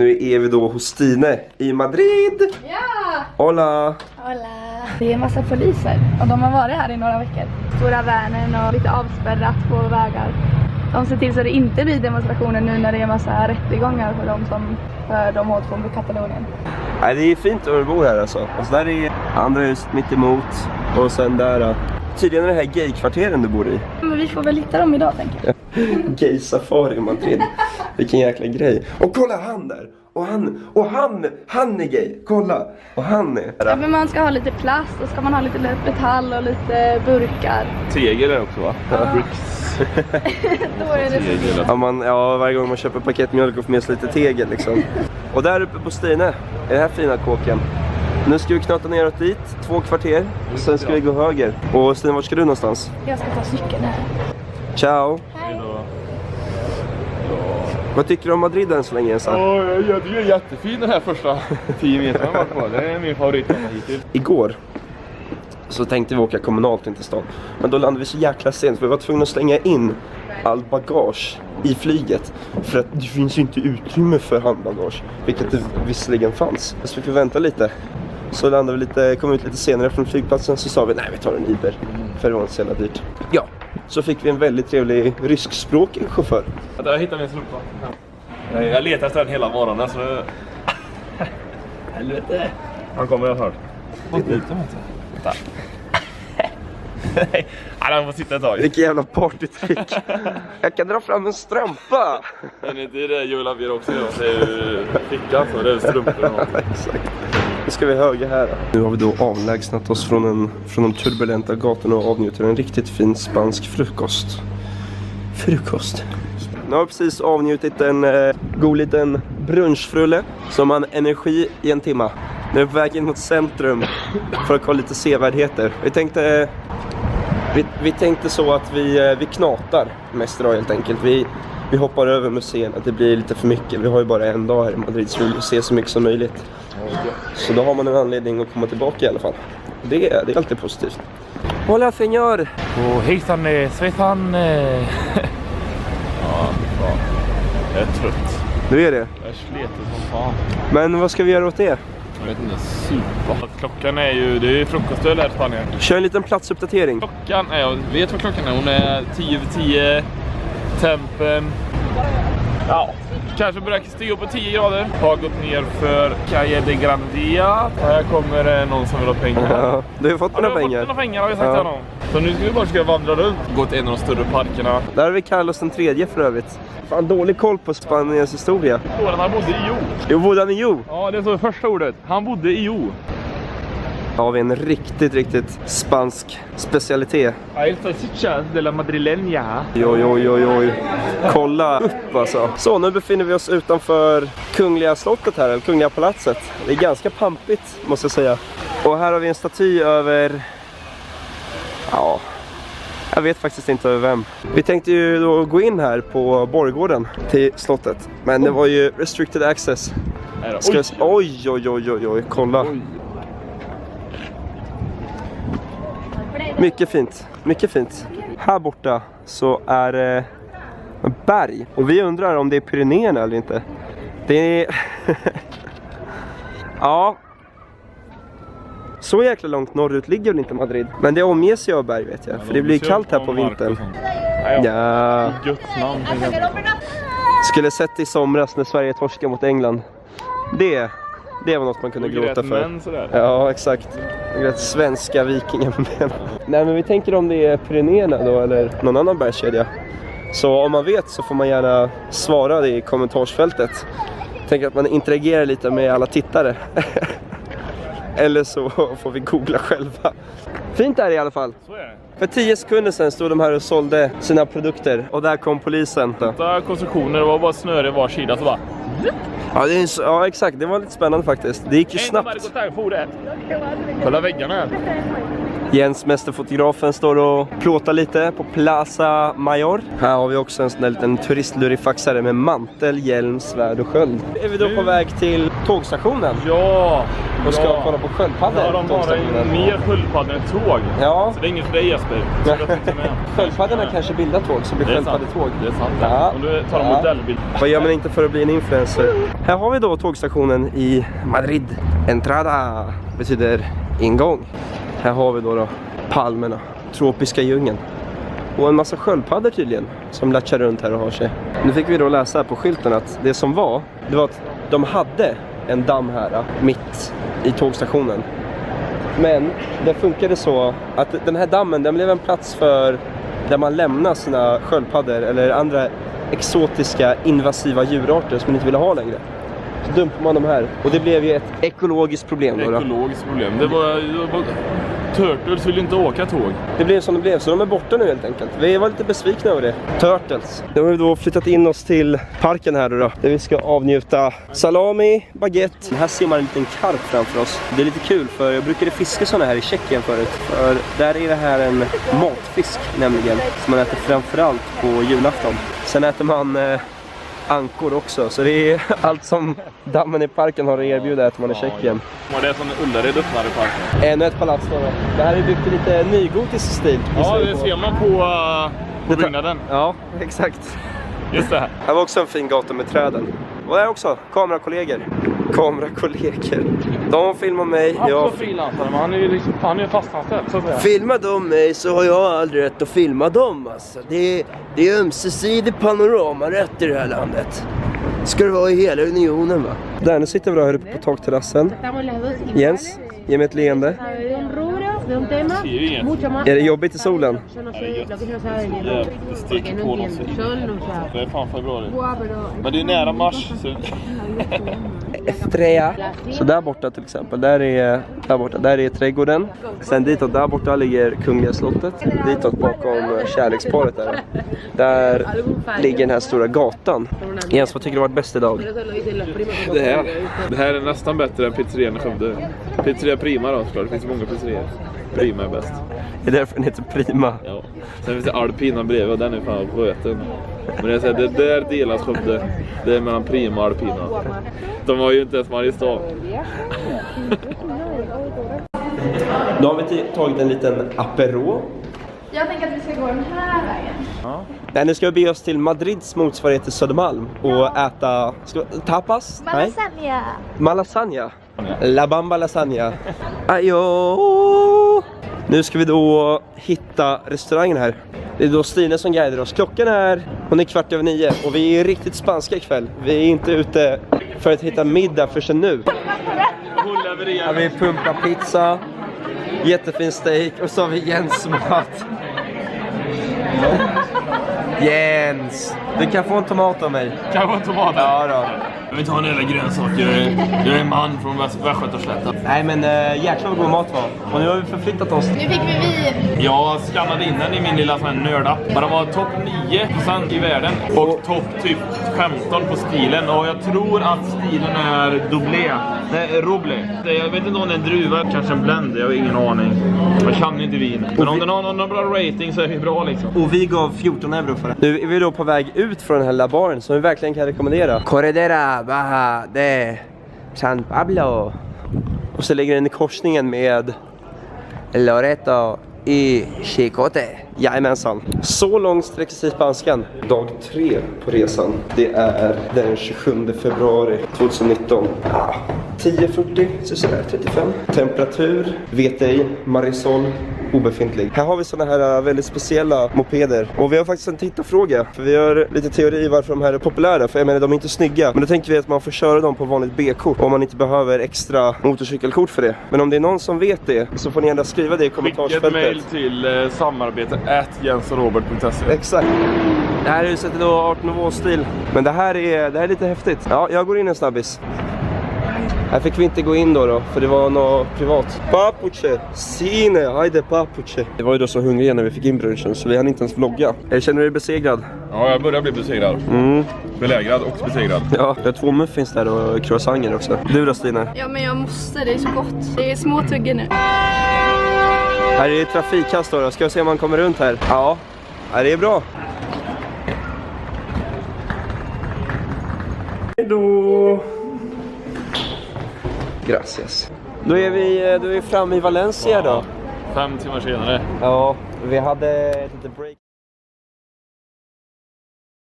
Nu är vi då hos Stine i Madrid. Ja! Hola! Hola! Det är en massa poliser och de har varit här i några veckor. Stora värnen och lite avspärrat på vägar. De ser till så det inte blir demonstrationer nu när det är en massa rättegångar för de som för de åt från Katalonien. Nej, det är fint att bo här alltså. Och så där är andra huset mitt emot. Och sen där... Tydligen är det här gaykvarteren du bor i. Men vi får väl hitta dem idag, tänker jag. Gay-safari i Madrid. Vilken jäkla grej. Och kolla han där! Och han är gay. Kolla! Och han är... Ja, men man ska ha lite plast och ska man ha lite metall och lite burkar. Tegel är också va? Ja. Bricks. Då är det så. Ja, varje gång man köper paket mjölk och får med sig lite tegel liksom. Och där uppe på Stine är den här fina kåken. Nu ska vi knata neråt dit, 2 kvarter. Sen ska vi gå höger. Och Stine, vart ska du någonstans? Jag ska ta cykeln här. Ciao! Hej! Vad tycker du om Madrid än så länge? Jag tycker det är jättefin den här första 10 meterna. Det är min favorit hittills. Igår så tänkte vi åka kommunalt in till stan. Men då landade vi så jäkla sent för vi var tvungna att slänga in all bagage i flyget. För att det finns ju inte utrymme för handbagage. Vilket det visserligen fanns. Så vi fick vänta lite. Så landade vi kom ut lite senare från flygplatsen. Så sa vi, nej vi tar en Uber. För det var inte så jävla dyrt. Ja, så fick vi en väldigt trevlig ryskspråkig chaufför. Jag hittade min slumpa. Jag letar efter den hela morgonen så... Helvete. Han kommer jag hört. Lite inte. Vänta. Nej, han får sitta ett tag. Vilken jävla partytrick. Jag kan dra fram en strumpa. Men det är det Jola Bier också gör. Det är ju fickan så det är strumpor. Exakt. Nu ska vi höger här. Nu har vi då avlägsnat oss från de turbulenta gatorna och avnjuter en riktigt fin spansk frukost. Nu har vi precis avnjutit en god liten brunchfrulle som har energi i en timma. Nu är vi på väg in mot centrum för att kolla lite sevärdheter. Vi tänkte så att vi knatar mest idag helt enkelt. Vi hoppar över museerna, det blir lite för mycket. Vi har ju bara en dag här i Madrid så vi vill se så mycket som möjligt. Så då har man en anledning att komma tillbaka i alla fall. Det är alltid positivt. Hola señor! Och hejsan svejsan. Ja, fan. Jag är trött. Nu är det. Jag är sletet som fan. Men vad ska vi göra åt det? Jag vet inte, super. Klockan är ju, det är frukostöl här i Spanien. Kör en liten platsuppdatering. Klockan är, jag vet vad klockan är, hon är 10:10. Tempen. Ja, kanske börjar stiga upp på 10 grader. Har gått ner för Calle de Grandia. Här kommer någon som vill ha pengar. Ja, du har fått några pengar. Jag har fått några pengar har jag sagt till honom. Så nu ska vi bara ska vandra runt. Gå till en av de större parkerna. Där har vi Carlos den tredje för övrigt. Fan, dålig koll på Spaniens historia. Han bodde i Jo. Jo, bodde han i Jo? Ja, det är så första ordet. Han bodde i Jo. Här har vi en riktigt spansk specialitet. El salchichas de la madrileña. Oj. Kolla upp alltså. Så, nu befinner vi oss utanför Kungliga slottet här, eller Kungliga palatset. Det är ganska pampigt, måste jag säga. Och här har vi en staty över... Ja... Jag vet faktiskt inte över vem. Vi tänkte ju då gå in här på borggården till slottet. Men det var ju restricted access. Oj, kolla. Oj. Mycket fint. Här borta så är det berg. Och vi undrar om det är Pyrenéerna eller inte. Det är... Ja. Så jäkla långt norrut ligger väl inte Madrid. Men det omges ju av berg vet jag. För det blir kallt här på vintern. Ja. Guds namn. Skulle sett i somras när Sverige torskade mot England. Det var något man kunde gråta för. Ja, exakt. Svenska vikingen. Nej, men vi tänker om det är Pyrenéerna då eller någon annan bergskedja. Så om man vet så får man gärna svara det i kommentarsfältet. Tänker att man interagerar lite med alla tittare. Eller så får vi googla själva. Fint är det i alla fall. Så är det. För 10 sekunder sedan stod de här och sålde sina produkter. Och där kom polisen. Konstruktioner var bara snöre i var sida så bara... Ja, exakt. Det var lite spännande faktiskt. Det gick ju snabbt. Kolla väggarna här. Jens, mästerfotografen, står och plåtar lite på Plaza Mayor. Här har vi också en sån där liten turistlurifaxare med mantel, hjälm, svärd och sköld. Är vi då på väg till tågstationen? Ja, och ska kolla på sköldpaddor. Ja, de har ju mer sköldpaddor än tåg. Ja. Så det är inget för dig, Jesper. Sköldpaddorna kanske bildar tåg, så blir sköldpaddetåg. Det är sant. Ja. Och nu tar de modellbild. Vad gör man inte för att bli en influencer? Här har vi då tågstationen i Madrid. Entrada betyder ingång. Här har vi då palmerna, tropiska djungeln. Och en massa sköldpaddor tydligen, som latchar runt här och har sig. Nu fick vi då läsa på skylten att det som var, det var att de hade en damm här mitt i tågstationen. Men det funkade så att den här dammen, den blev en plats för där man lämnar sina sköldpaddor eller andra exotiska invasiva djurarter som man inte ville ha längre. Så dumpar man dem här. Och det blev ju ett ekologiskt problem då. Ekologiskt problem. Det var Turtles vill inte åka tåg. Det blev som det blev, så de är borta nu helt enkelt. Vi var lite besvikna över det. Turtles. Nu har vi då flyttat in oss till parken här då. Där vi ska avnjuta salami, baguette. Här ser man en liten karp framför oss. Det är lite kul för jag brukade fiska sådana här i Tjeckien förut. För där är det här en matfisk nämligen. Som man äter framförallt på julafton. Sen äter man ankor också, så det är allt som dammen i parken har att erbjuda äter man i Tjeckien. Var det som Ullared öppnade i parken? Ännu ett palats då. Det här är byggt i lite nygotisk stil. Ja, det ser man på byggnaden. Ja, exakt. Just det här. Här var också en fin gata med träden. Och där också, kamerakollegor. De filmar mig. Han är frilansare, men han är ju fastanställd så att säga. Filmar de mig så har jag aldrig rätt att filma dem alltså. Det är ömsesidig panoramarätt i det här landet. Ska det vara i hela unionen va? Där, nu sitter vi här uppe på takterrassen. Jens, ge mig ett leende. Är det jobbigt i solen? Det sticker på någon sitt. Det är fan februari. Men det är nära mars. Estrella. Så där borta till exempel, där är trädgården. Sen ditåt där borta ligger Kungliga slottet. Ditåt bakom kärleksparet där. Där ligger den här stora gatan. Jens, vad tycker du har varit bäst idag? Det här är nästan bättre än pizzerian i Skövde. Pizzeria Prima då såklart, det finns många pizzerier. Prima är bäst. Det är därför den heter Prima. Ja. Sen finns det Alpina bredvid och den är fan röten. Men jag säger, det där delas Skövde. Det är mellan Prima och Alpina. De har ju inte ens Mariestad. Då har vi tagit en liten apero. Jag tänker att vi ska gå den här vägen. Ja. Nej, nu ska vi be oss till Madrids motsvarighet till Södermalm och äta tapas? Malasaña. Malasaña. La Bamba Lasagna. Ajo! Nu ska vi då hitta restaurangen här. Det är då Stine som guidar oss. Klockan är 9:15 och vi är riktigt spanska ikväll. Vi är inte ute för att hitta middag förrän nu. Ja, vi pumpar pizza, jättefin steak och så har vi Jens mat. Jens, du kan få en tomat av mig. Kan jag få en tomat? Ja då. Jag vill inte ha några grönsaker. Jag är en man från Västgötaslätten. Nej men jäklar vad god mat var. Och nu har vi förflyttat oss. Nu fick vi Jag skannade in den i min lilla nördapp. Men de var topp 9% i världen. Och topp typ 15 på stilen. Och jag tror att stilen är doublé. Nej, roblé. Jag vet inte om det är en druva, kanske en blend. Jag har ingen aning. Jag kan inte vin. Men om den har någon bra rating så är det bra liksom. Och vi gav 14 euro för det. Nu är vi då på väg ut från den här baren som vi verkligen kan rekommendera. Corredera Baja de San Pablo. Och så ligger den i korsningen med Loreto i Chicote. Jajamensan. Så långt sträcker sig spanskan. Dag 3 på resan. Det är den 27 februari 2019. 10:40, så där 35. Temperatur, VTI, Marisol, obefintlig. Här har vi såna här väldigt speciella mopeder. Och vi har faktiskt en tittarfråga. För vi har lite teori varför de här är populära. För jag menar, de är inte snygga. Men då tänker vi att man får köra dem på vanligt B-kort. Om man inte behöver extra motorcykelkort för det. Men om det är någon som vet det så får ni gärna skriva det i kommentarsfältet. Skicka ett mail till samarbete@jensrobert.se. Exakt. Det här huset är då 18 Nouveau-stil. Men det här är lite häftigt. Ja, jag går in en snabbis. Här fick vi inte gå in då, för det var något privat. Papuche, sine, hajde papuche. Det var ju då så hungriga när vi fick in brunchen så vi hann inte ens vlogga. Känner du dig besegrad? Ja, jag börjar bli besegrad. Belägrad och besegrad. Ja, det är 2 muffins där och croissanter också. Du då, Stina? Ja, men jag måste, det är så gott. Det är små tuggar nu. Här är det trafikkast då. Ska vi se om man kommer runt här? Ja, det är bra. Hejdå! Gracias. Då är vi framme i Valencia då. 5 timmar senare. Ja, vi hade lite break.